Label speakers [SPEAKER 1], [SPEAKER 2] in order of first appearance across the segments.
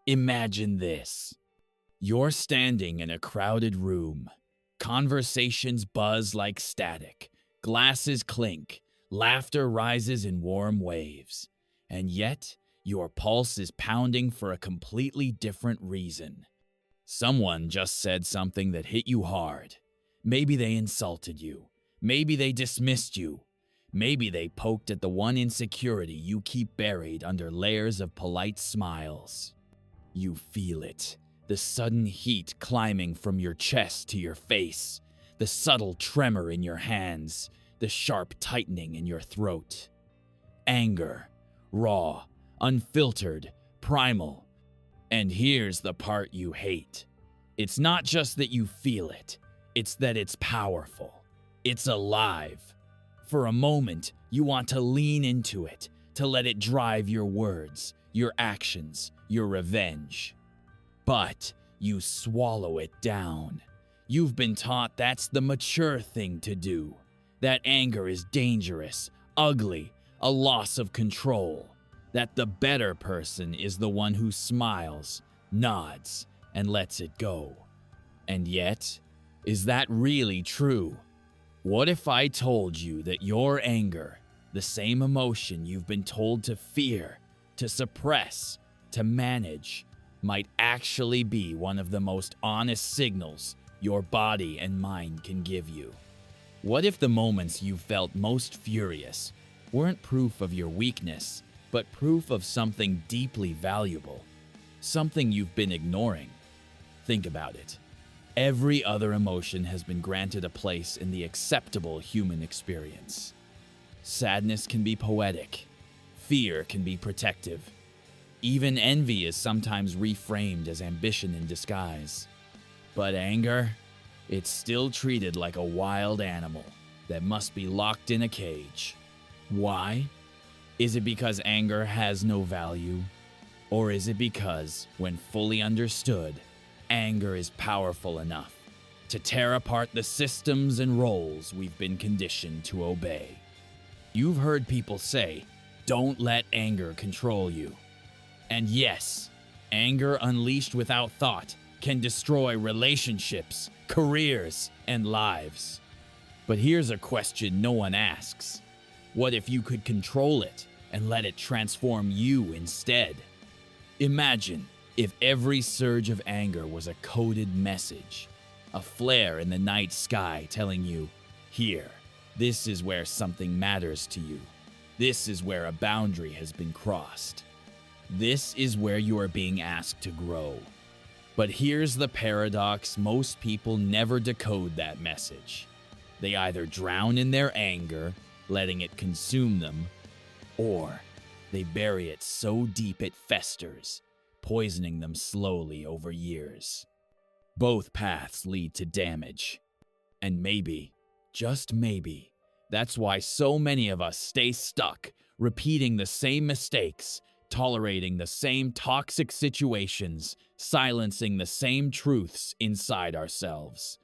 [SPEAKER 1] Imagine this. You're standing in a crowded room. Conversations buzz like static. Glasses clink. Laughter rises in warm waves. And yet, your pulse is pounding for a completely different reason. Someone just said something that hit you hard. Maybe they insulted you. Maybe they dismissed you. Maybe they poked at the one insecurity you keep buried under layers of polite smiles. You feel it, the sudden heat climbing from your chest to your face, the subtle tremor in your hands, the sharp tightening in your throat. Anger, raw, unfiltered, primal. And here's the part you hate. It's not just that you feel it, it's that it's powerful. It's alive. For a moment, you want to lean into it, to let it drive your words, your actions, your revenge. But you swallow it down. You've been taught that's the mature thing to do. That anger is dangerous, ugly, a loss of control. That the better person is the one who smiles, nods, and lets it go. And yet, is that really true? What if I told you that your anger, the same emotion you've been told to fear, to suppress, to manage, might actually be one of the most honest signals your body and mind can give you? What if the moments you felt most furious weren't proof of your weakness, but proof of something deeply valuable, something you've been ignoring? Think about it. Every other emotion has been granted a place in the acceptable human experience. Sadness can be poetic. Fear can be protective. Even envy is sometimes reframed as ambition in disguise. But anger? It's still treated like a wild animal that must be locked in a cage. Why? Is it because anger has no value? Or is it because, when fully understood, anger is powerful enough to tear apart the systems and roles we've been conditioned to obey? You've heard people say, don't let anger control you. And yes, anger unleashed without thought can destroy relationships, careers, and lives. But here's a question no one asks. What if you could control it and let it transform you instead? Imagine if every surge of anger was a coded message, a flare in the night sky telling you, here, this is where something matters to you. This is where a boundary has been crossed. This is where you are being asked to grow. But here's the paradox: most people never decode that message. They either drown in their anger, letting it consume them, or they bury it so deep it festers, poisoning them slowly over years. Both paths lead to damage. And maybe, just maybe, that's why so many of us stay stuck, repeating the same mistakes, tolerating the same toxic situations, silencing the same truths inside ourselves.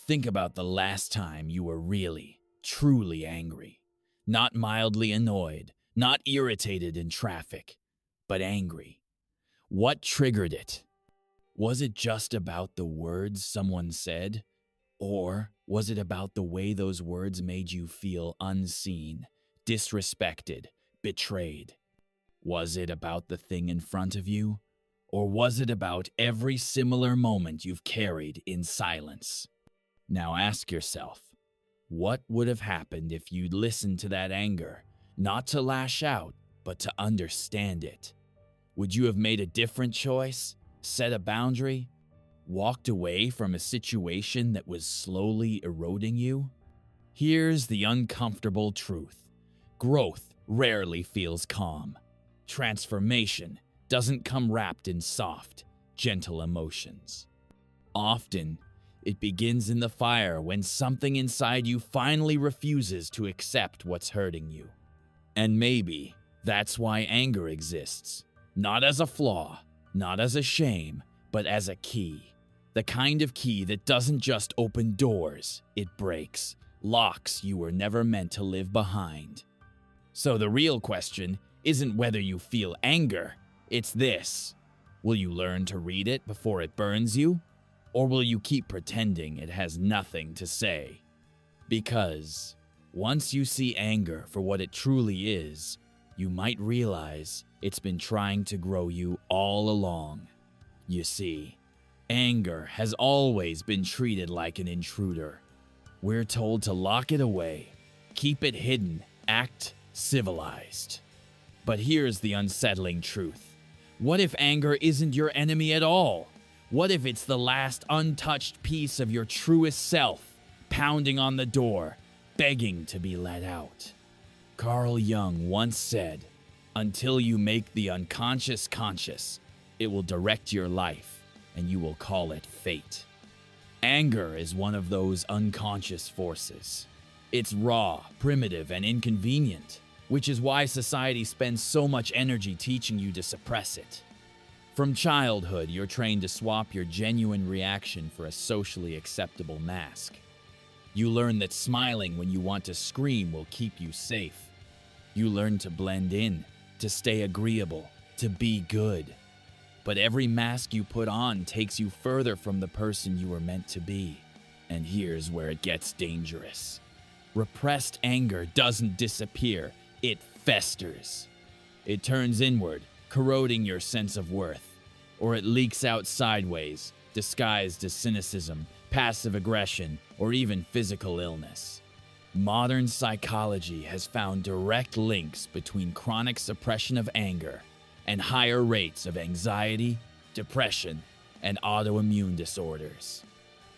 [SPEAKER 1] Think about the last time you were really, truly angry. Not mildly annoyed, not irritated in traffic, but angry. What triggered it? Was it just about the words someone said? Or was it about the way those words made you feel unseen, disrespected, betrayed? Was it about the thing in front of you? Or was it about every similar moment you've carried in silence? Now ask yourself, what would have happened if you'd listened to that anger, not to lash out, but to understand it? Would you have made a different choice, set a boundary, walked away from a situation that was slowly eroding you? Here's the uncomfortable truth. Growth rarely feels calm. Transformation doesn't come wrapped in soft, gentle emotions. Often, it begins in the fire when something inside you finally refuses to accept what's hurting you. And maybe that's why anger exists. Not as a flaw, not as a shame, but as a key. The kind of key that doesn't just open doors, it breaks, locks you were never meant to live behind. So the real question isn't whether you feel anger, it's this: Will you learn to read it before it burns you? Or will you keep pretending it has nothing to say? Because once you see anger for what it truly is, you might realize it's been trying to grow you all along. You see, anger has always been treated like an intruder. We're told to lock it away, keep it hidden, act civilized. But here's the unsettling truth. What if anger isn't your enemy at all? What if it's the last untouched piece of your truest self, pounding on the door, begging to be let out? Carl Jung once said, "Until you make the unconscious conscious, it will direct your life, and you will call it fate." Anger is one of those unconscious forces. It's raw, primitive, and inconvenient, which is why society spends so much energy teaching you to suppress it. From childhood, you're trained to swap your genuine reaction for a socially acceptable mask. You learn that smiling when you want to scream will keep you safe. You learn to blend in, to stay agreeable, to be good. But every mask you put on takes you further from the person you were meant to be. And here's where it gets dangerous. Repressed anger doesn't disappear, it festers. It turns inward, corroding your sense of worth. Or it leaks out sideways, disguised as cynicism, passive aggression, or even physical illness. Modern psychology has found direct links between chronic suppression of anger and higher rates of anxiety, depression, and autoimmune disorders.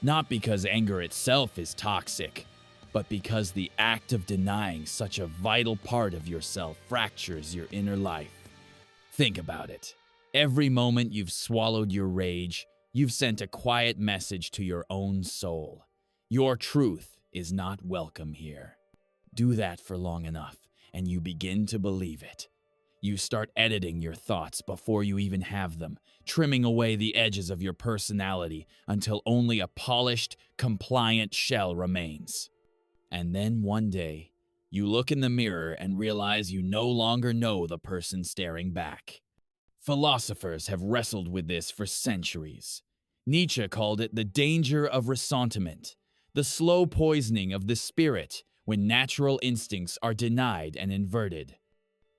[SPEAKER 1] Not because anger itself is toxic, but because the act of denying such a vital part of yourself fractures your inner life. Think about it. Every moment you've swallowed your rage, you've sent a quiet message to your own soul. Your truth is not welcome here. Do that for long enough, and you begin to believe it. You start editing your thoughts before you even have them, trimming away the edges of your personality until only a polished, compliant shell remains. And then one day, you look in the mirror and realize you no longer know the person staring back. Philosophers have wrestled with this for centuries. Nietzsche called it the danger of ressentiment, the slow poisoning of the spirit when natural instincts are denied and inverted.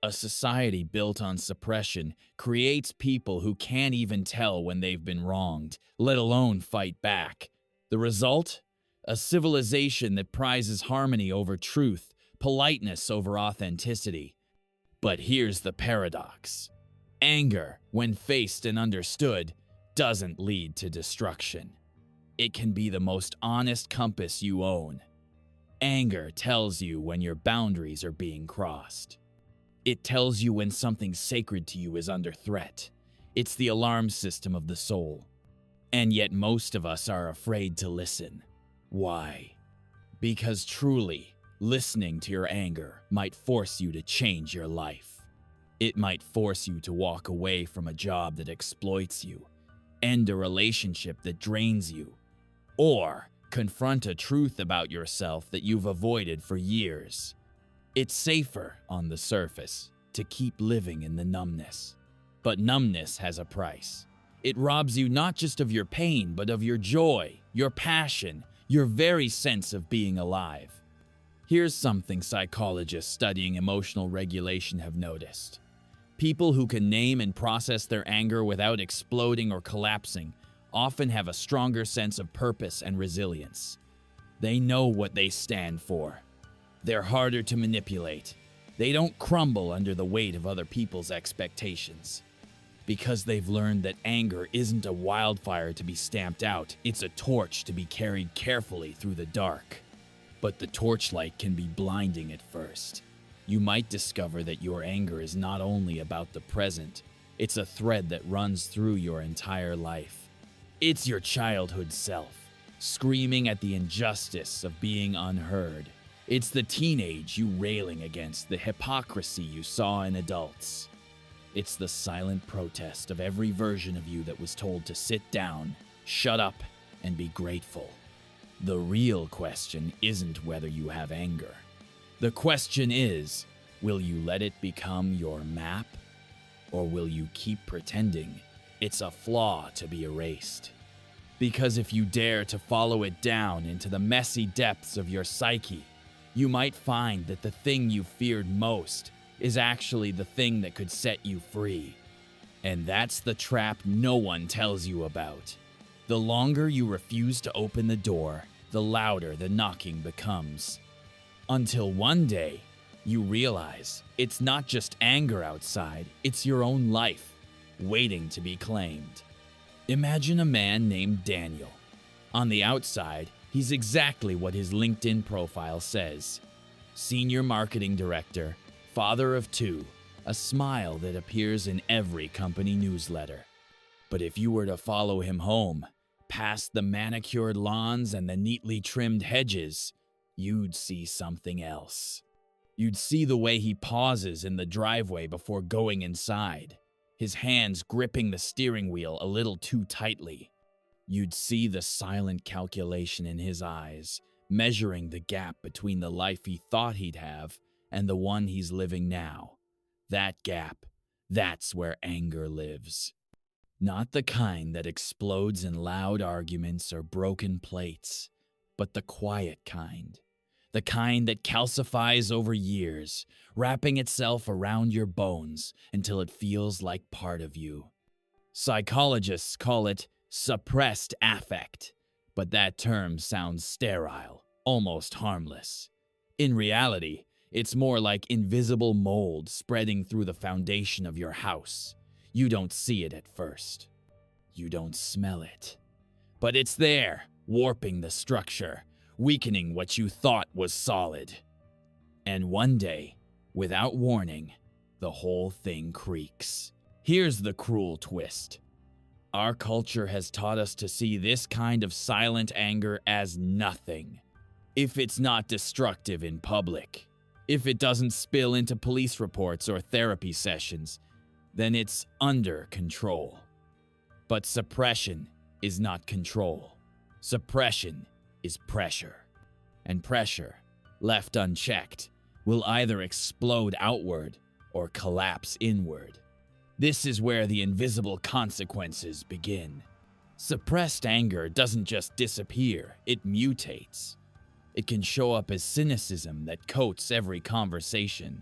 [SPEAKER 1] A society built on suppression creates people who can't even tell when they've been wronged, let alone fight back. The result? A civilization that prizes harmony over truth, politeness over authenticity. But here's the paradox. Anger, when faced and understood, doesn't lead to destruction. It can be the most honest compass you own. Anger tells you when your boundaries are being crossed. It tells you when something sacred to you is under threat. It's the alarm system of the soul. And yet most of us are afraid to listen. Why? Because truly, listening to your anger might force you to change your life. It might force you to walk away from a job that exploits you, end a relationship that drains you, or confront a truth about yourself that you've avoided for years. It's safer on the surface to keep living in the numbness. But numbness has a price. It robs you not just of your pain, but of your joy, your passion, your very sense of being alive. Here's something psychologists studying emotional regulation have noticed. People who can name and process their anger without exploding or collapsing often have a stronger sense of purpose and resilience. They know what they stand for. They're harder to manipulate. They don't crumble under the weight of other people's expectations. Because they've learned that anger isn't a wildfire to be stamped out, it's a torch to be carried carefully through the dark. But the torchlight can be blinding at first. You might discover that your anger is not only about the present, it's a thread that runs through your entire life. It's your childhood self, screaming at the injustice of being unheard. It's the teenage you railing against the hypocrisy you saw in adults. It's the silent protest of every version of you that was told to sit down, shut up, and be grateful. The real question isn't whether you have anger. The question is, will you let it become your map? Or will you keep pretending It's a flaw to be erased. Because if you dare to follow it down into the messy depths of your psyche, you might find that the thing you feared most is actually the thing that could set you free. And that's the trap no one tells you about. The longer you refuse to open the door, the louder the knocking becomes. Until one day, you realize it's not just anger outside, it's your own life, waiting to be claimed. Imagine a man named Daniel. On the outside, he's exactly what his LinkedIn profile says. Senior marketing director, father of two, a smile that appears in every company newsletter. But if you were to follow him home, past the manicured lawns and the neatly trimmed hedges, you'd see something else. You'd see the way he pauses in the driveway before going inside, his hands gripping the steering wheel a little too tightly. You'd see the silent calculation in his eyes, measuring the gap between the life he thought he'd have and the one he's living now. That gap, that's where anger lives. Not the kind that explodes in loud arguments or broken plates, but the quiet kind. The kind that calcifies over years, wrapping itself around your bones until it feels like part of you. Psychologists call it suppressed affect, but that term sounds sterile, almost harmless. In reality, it's more like invisible mold spreading through the foundation of your house. You don't see it at first. You don't smell it. But it's there, warping the structure, weakening what you thought was solid. And one day, without warning, the whole thing creaks. Here's the cruel twist. Our culture has taught us to see this kind of silent anger as nothing. If it's not destructive in public, if it doesn't spill into police reports or therapy sessions, then it's under control. But suppression is not control. Suppression is pressure. And pressure, left unchecked, will either explode outward or collapse inward. This is where the invisible consequences begin. Suppressed anger doesn't just disappear, it mutates. It can show up as cynicism that coats every conversation.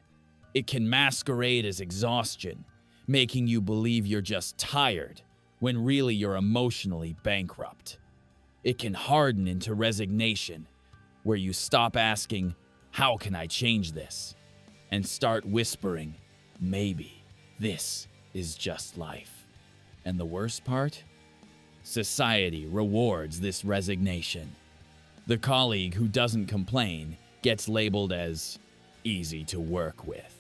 [SPEAKER 1] It can masquerade as exhaustion, making you believe you're just tired when really you're emotionally bankrupt. It can harden into resignation, where you stop asking, "How can I change this?" and start whispering, "Maybe this is just life." And the worst part? Society rewards this resignation. The colleague who doesn't complain gets labeled as easy to work with.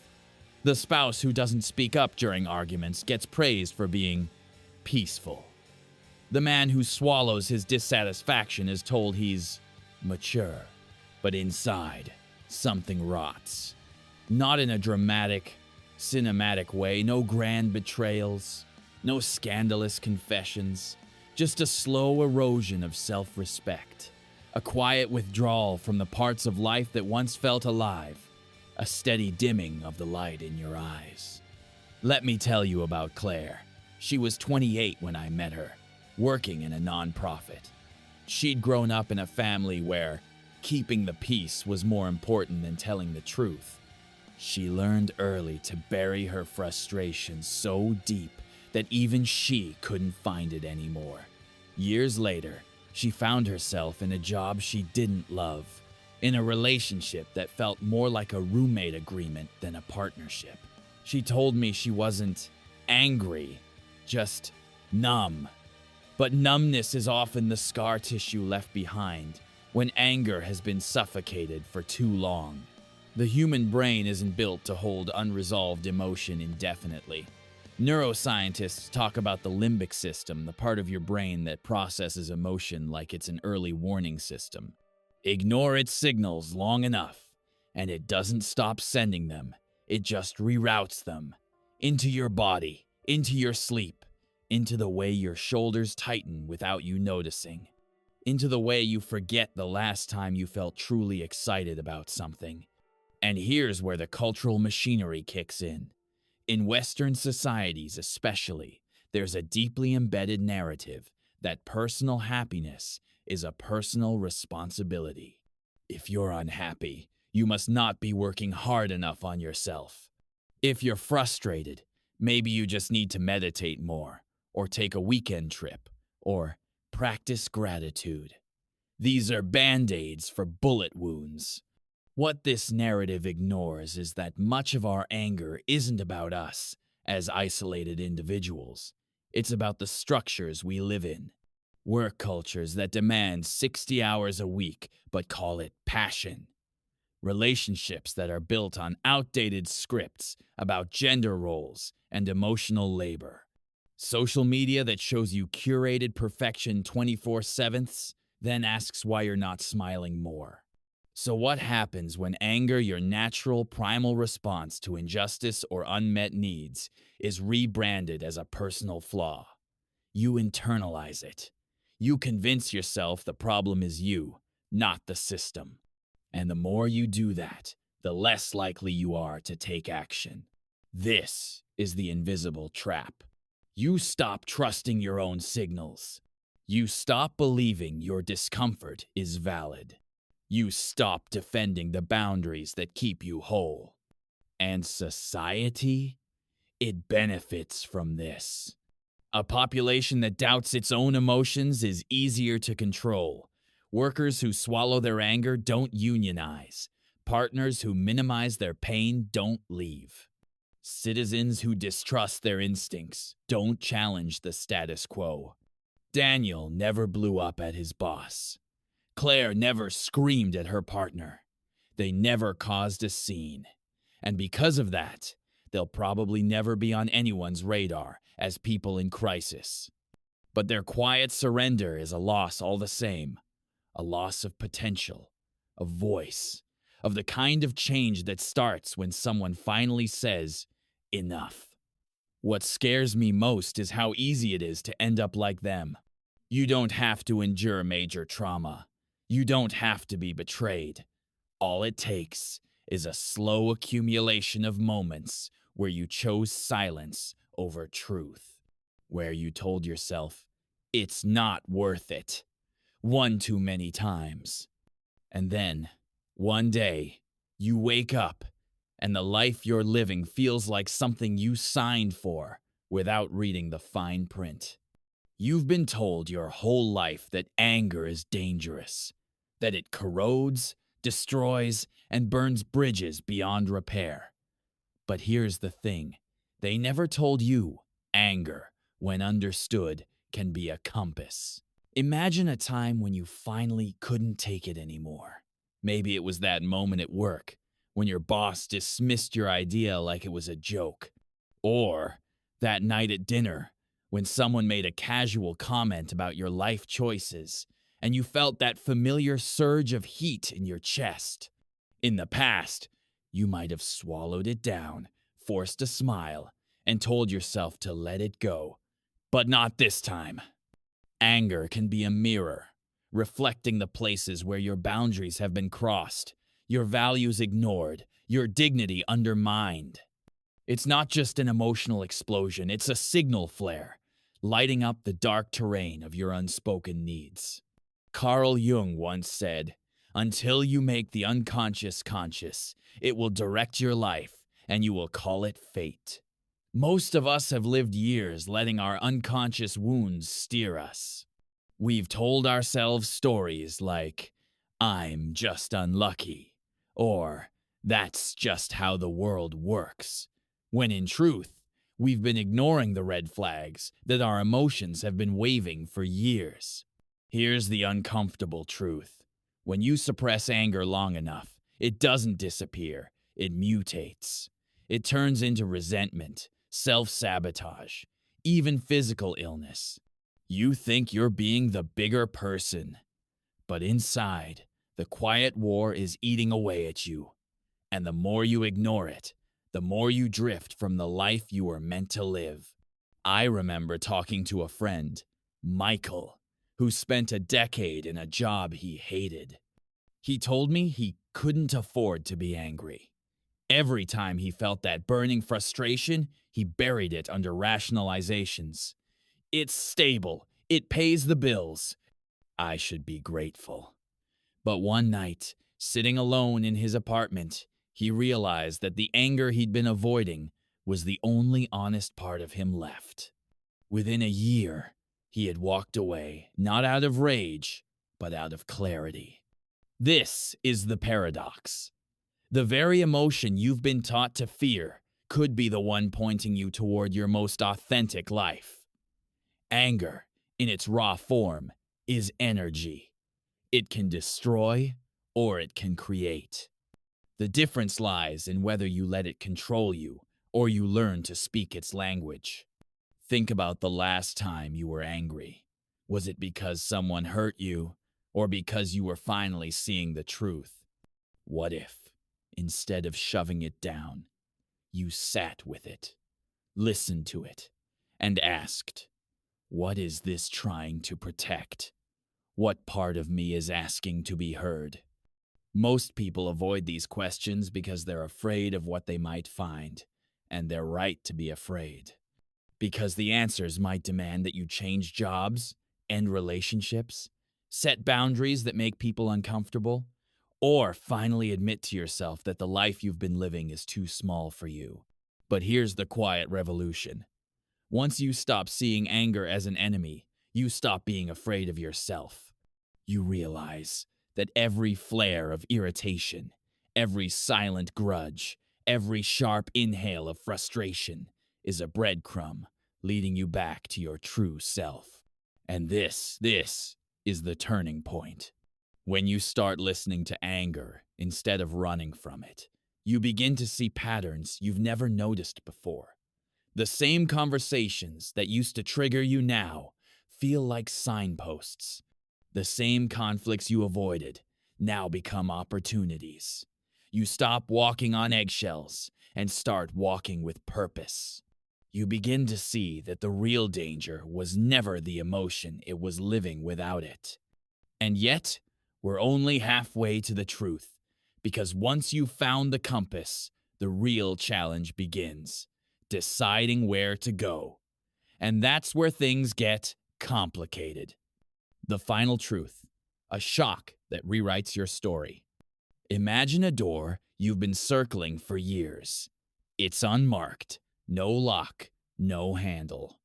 [SPEAKER 1] The spouse who doesn't speak up during arguments gets praised for being peaceful. The man who swallows his dissatisfaction is told he's mature. But inside, something rots. Not in a dramatic, cinematic way, no grand betrayals, no scandalous confessions, just a slow erosion of self-respect. A quiet withdrawal from the parts of life that once felt alive, a steady dimming of the light in your eyes. Let me tell you about Claire. She was 28 when I met her, working in a nonprofit. She'd grown up in a family where keeping the peace was more important than telling the truth. She learned early to bury her frustration so deep that even she couldn't find it anymore. Years later, she found herself in a job she didn't love, in a relationship that felt more like a roommate agreement than a partnership. She told me she wasn't angry, just numb. But numbness is often the scar tissue left behind when anger has been suffocated for too long. The human brain isn't built to hold unresolved emotion indefinitely. Neuroscientists talk about the limbic system, the part of your brain that processes emotion like it's an early warning system. Ignore its signals long enough, and it doesn't stop sending them. It just reroutes them into your body, into your sleep, into the way your shoulders tighten without you noticing, into the way you forget the last time you felt truly excited about something. And here's where the cultural machinery kicks in. In Western societies especially, there's a deeply embedded narrative that personal happiness is a personal responsibility. If you're unhappy, you must not be working hard enough on yourself. If you're frustrated, maybe you just need to meditate more, or take a weekend trip, or practice gratitude. These are band-aids for bullet wounds. What this narrative ignores is that much of our anger isn't about us as isolated individuals. It's about the structures we live in. Work cultures that demand 60 hours a week but call it passion. Relationships that are built on outdated scripts about gender roles and emotional labor. Social media that shows you curated perfection 24/7, then asks why you're not smiling more. So, what happens when anger, your natural primal response to injustice or unmet needs, is rebranded as a personal flaw? You internalize it. You convince yourself the problem is you, not the system. And the more you do that, the less likely you are to take action. This is the invisible trap. You stop trusting your own signals. You stop believing your discomfort is valid. You stop defending the boundaries that keep you whole. And society? It benefits from this. A population that doubts its own emotions is easier to control. Workers who swallow their anger don't unionize. Partners who minimize their pain don't leave. Citizens who distrust their instincts don't challenge the status quo. Daniel never blew up at his boss. Claire never screamed at her partner. They never caused a scene. And because of that, they'll probably never be on anyone's radar as people in crisis. But their quiet surrender is a loss all the same. A loss of potential, of voice, of the kind of change that starts when someone finally says, enough. What scares me most is how easy it is to end up like them. You don't have to endure major trauma. You don't have to be betrayed. All it takes is a slow accumulation of moments where you chose silence over truth, where you told yourself, it's not worth it, one too many times. And then, one day, you wake up, and the life you're living feels like something you signed for without reading the fine print. You've been told your whole life that anger is dangerous, that it corrodes, destroys, and burns bridges beyond repair. But here's the thing. They never told you anger, when understood, can be a compass. Imagine a time when you finally couldn't take it anymore. Maybe it was that moment at work, when your boss dismissed your idea like it was a joke. Or that night at dinner, when someone made a casual comment about your life choices, and you felt that familiar surge of heat in your chest. In the past, you might have swallowed it down, forced a smile, and told yourself to let it go. But not this time. Anger can be a mirror, reflecting the places where your boundaries have been crossed, your values ignored, your dignity undermined. It's not just an emotional explosion, it's a signal flare, lighting up the dark terrain of your unspoken needs. Carl Jung once said, until you make the unconscious conscious, it will direct your life, and you will call it fate. Most of us have lived years letting our unconscious wounds steer us. We've told ourselves stories like, I'm just unlucky, or that's just how the world works, when in truth, we've been ignoring the red flags that our emotions have been waving for years. Here's the uncomfortable truth. When you suppress anger long enough, it doesn't disappear, it mutates. It turns into resentment, self-sabotage, even physical illness. You think you're being the bigger person, but inside, the quiet war is eating away at you. And the more you ignore it, the more you drift from the life you were meant to live. I remember talking to a friend, Michael, who spent a decade in a job he hated. He told me he couldn't afford to be angry. Every time he felt that burning frustration, he buried it under rationalizations. It's stable. It pays the bills. I should be grateful. But one night, sitting alone in his apartment, he realized that the anger he'd been avoiding was the only honest part of him left. Within a year, he had walked away, not out of rage, but out of clarity. This is the paradox. The very emotion you've been taught to fear could be the one pointing you toward your most authentic life. Anger, in its raw form, is energy. It can destroy or it can create. The difference lies in whether you let it control you or you learn to speak its language. Think about the last time you were angry. Was it because someone hurt you or because you were finally seeing the truth? What if, instead of shoving it down, you sat with it, listened to it, and asked, what is this trying to protect? What part of me is asking to be heard? Most people avoid these questions because they're afraid of what they might find, and they're right to be afraid. Because the answers might demand that you change jobs, end relationships, set boundaries that make people uncomfortable, or finally admit to yourself that the life you've been living is too small for you. But here's the quiet revolution. Once you stop seeing anger as an enemy, you stop being afraid of yourself. You realize that every flare of irritation, every silent grudge, every sharp inhale of frustration is a breadcrumb leading you back to your true self. And this is the turning point. When you start listening to anger instead of running from it, you begin to see patterns you've never noticed before. The same conversations that used to trigger you now feel like signposts. The same conflicts you avoided now become opportunities. You stop walking on eggshells and start walking with purpose. You begin to see that the real danger was never the emotion, it was living without it. And yet, we're only halfway to the truth, because once you've found the compass, the real challenge begins, deciding where to go. And that's where things get complicated. The final truth, a shock that rewrites your story. Imagine a door you've been circling for years. It's unmarked, no lock, no handle.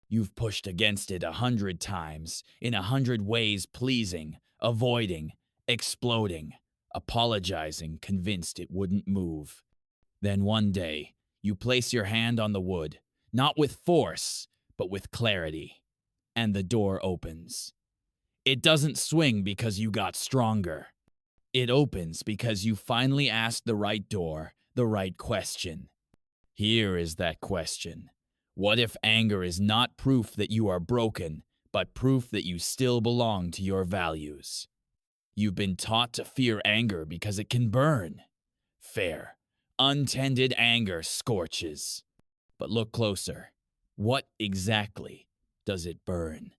[SPEAKER 1] You've pushed against it 100 times, in 100 ways pleasing, avoiding, exploding, apologizing, convinced it wouldn't move. Then one day, you place your hand on the wood, not with force, but with clarity, and the door opens. It doesn't swing because you got stronger. It opens because you finally asked the right door, the right question. Here is that question. What if anger is not proof that you are broken, but proof that you still belong to your values? You've been taught to fear anger because it can burn. Fair. Untended anger scorches. But look closer. What exactly does it burn?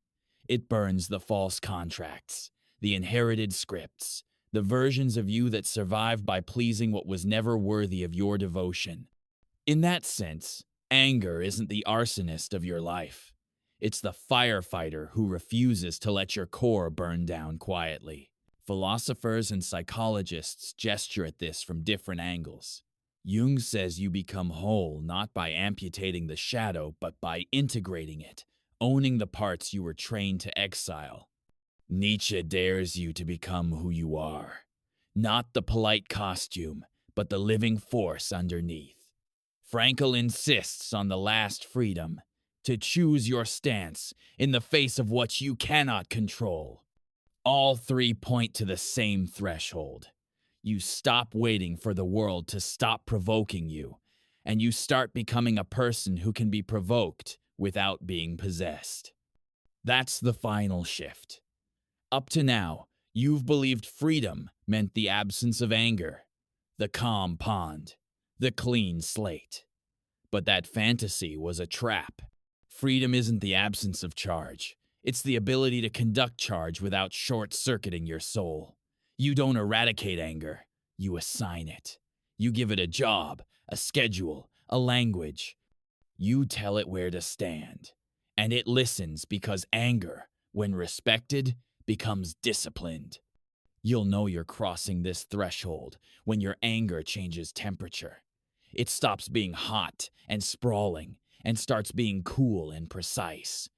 [SPEAKER 1] It burns the false contracts, the inherited scripts, the versions of you that survived by pleasing what was never worthy of your devotion. In that sense, anger isn't the arsonist of your life. It's the firefighter who refuses to let your core burn down quietly. Philosophers and psychologists gesture at this from different angles. Jung says you become whole not by amputating the shadow, but by integrating it, owning the parts you were trained to exile. Nietzsche dares you to become who you are. Not the polite costume, but the living force underneath. Frankl insists on the last freedom, to choose your stance in the face of what you cannot control. All three point to the same threshold. You stop waiting for the world to stop provoking you, and you start becoming a person who can be provoked without being possessed. That's the final shift. Up to now, you've believed freedom meant the absence of anger, the calm pond, the clean slate. But that fantasy was a trap. Freedom isn't the absence of charge. It's the ability to conduct charge without short-circuiting your soul. You don't eradicate anger. You assign it. You give it a job, a schedule, a language. You tell it where to stand. And it listens because anger, when respected, becomes disciplined. You'll know you're crossing this threshold when your anger changes temperature. It stops being hot and sprawling and starts being cool and precise.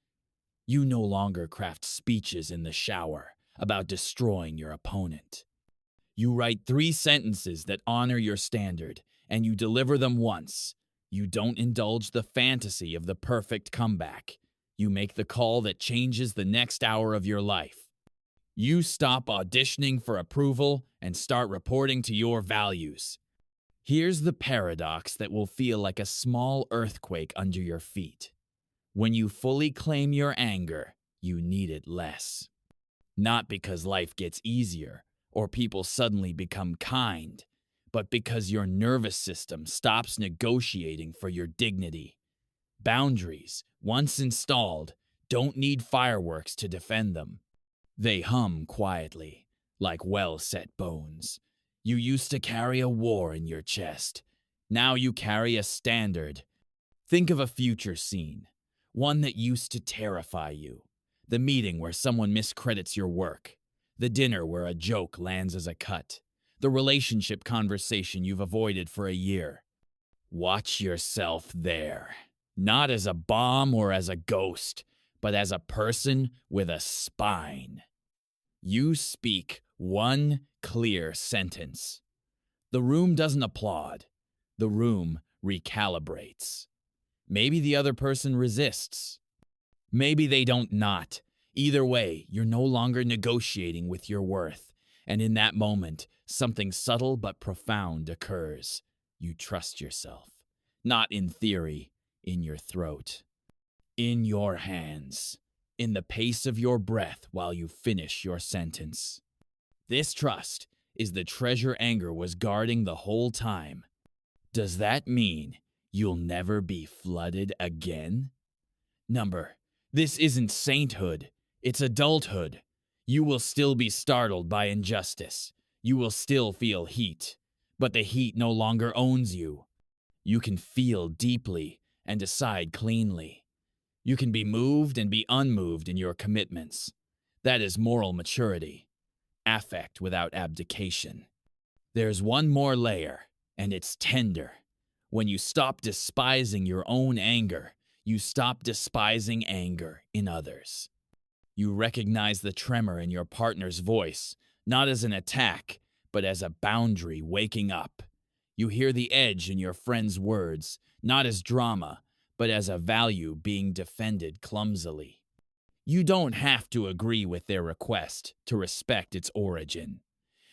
[SPEAKER 1] You no longer craft speeches in the shower about destroying your opponent. You write 3 sentences that honor your standard, and you deliver them once. You don't indulge the fantasy of the perfect comeback. You make the call that changes the next hour of your life. You stop auditioning for approval and start reporting to your values. Here's the paradox that will feel like a small earthquake under your feet. When you fully claim your anger, you need it less. Not because life gets easier or people suddenly become kind, but because your nervous system stops negotiating for your dignity. Boundaries, once installed, don't need fireworks to defend them. They hum quietly, like well-set bones. You used to carry a war in your chest. Now you carry a standard. Think of a future scene, one that used to terrify you. The meeting where someone miscredits your work. The dinner where a joke lands as a cut. The relationship conversation you've avoided for a year. Watch yourself there. Not as a bomb or as a ghost, but as a person with a spine. You speak one clear sentence. The room doesn't applaud. The room recalibrates. Maybe the other person resists. Maybe they don't not. Either way, you're no longer negotiating with your worth. And in that moment, something subtle but profound occurs. You trust yourself. Not in theory, in your throat. In your hands. In the pace of your breath while you finish your sentence. This trust is the treasure anger was guarding the whole time. Does that mean you'll never be flooded again? This isn't sainthood, it's adulthood. You will still be startled by injustice. You will still feel heat, but the heat no longer owns you. You can feel deeply and decide cleanly. You can be moved and be unmoved in your commitments. That is moral maturity. Affect without abdication. There's one more layer, and it's tender. When you stop despising your own anger, you stop despising anger in others. You recognize the tremor in your partner's voice, not as an attack, but as a boundary waking up. You hear the edge in your friend's words, not as drama, but as a value being defended clumsily. You don't have to agree with their request to respect its origin.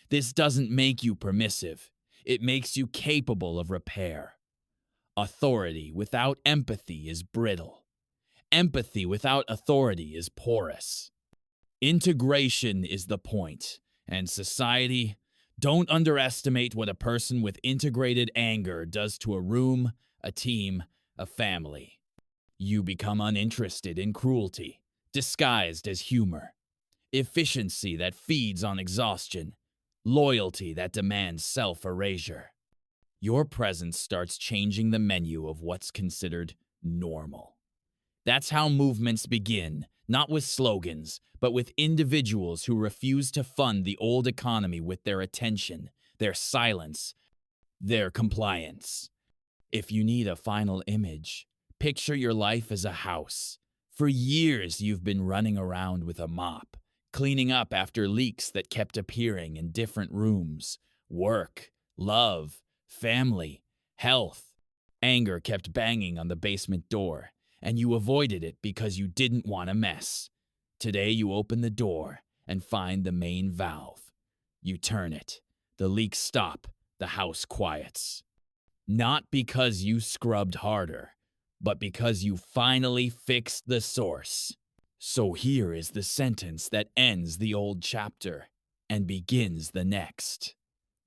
[SPEAKER 1] This doesn't make you permissive. It makes you capable of repair. Authority without empathy is brittle. Empathy without authority is porous. Integration is the point, and society, don't underestimate what a person with integrated anger does to a room, a team, a family. You become uninterested in cruelty, disguised as humor. Efficiency that feeds on exhaustion. Loyalty that demands self-erasure. Your presence starts changing the menu of what's considered normal. That's how movements begin, not with slogans, but with individuals who refuse to fund the old economy with their attention, their silence, their compliance. If you need a final image, picture your life as a house. For years, you've been running around with a mop, cleaning up after leaks that kept appearing in different rooms. Work, love, family, health. Anger kept banging on the basement door, and you avoided it because you didn't want a mess. Today, you open the door and find the main valve. You turn it. The leaks stop. The house quiets. Not because you scrubbed harder, but because you finally fixed the source. So here is the sentence that ends the old chapter and begins the next.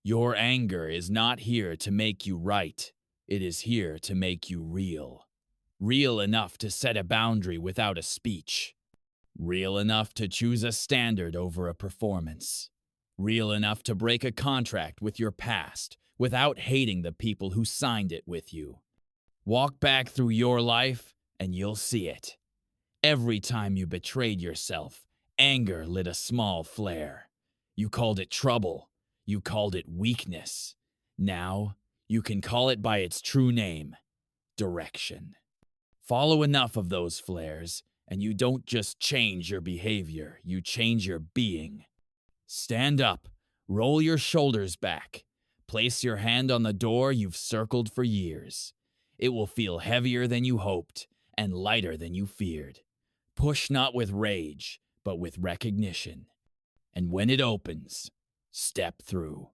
[SPEAKER 1] Your anger is not here to make you right. It is here to make you real. Real enough to set a boundary without a speech. Real enough to choose a standard over a performance. Real enough to break a contract with your past without hating the people who signed it with you. Walk back through your life and you'll see it. Every time you betrayed yourself, anger lit a small flare. You called it trouble. You called it weakness. Now, you can call it by its true name: direction. Follow enough of those flares, and you don't just change your behavior, you change your being. Stand up, roll your shoulders back, place your hand on the door you've circled for years. It will feel heavier than you hoped and lighter than you feared. Push not with rage, but with recognition. And when it opens, step through.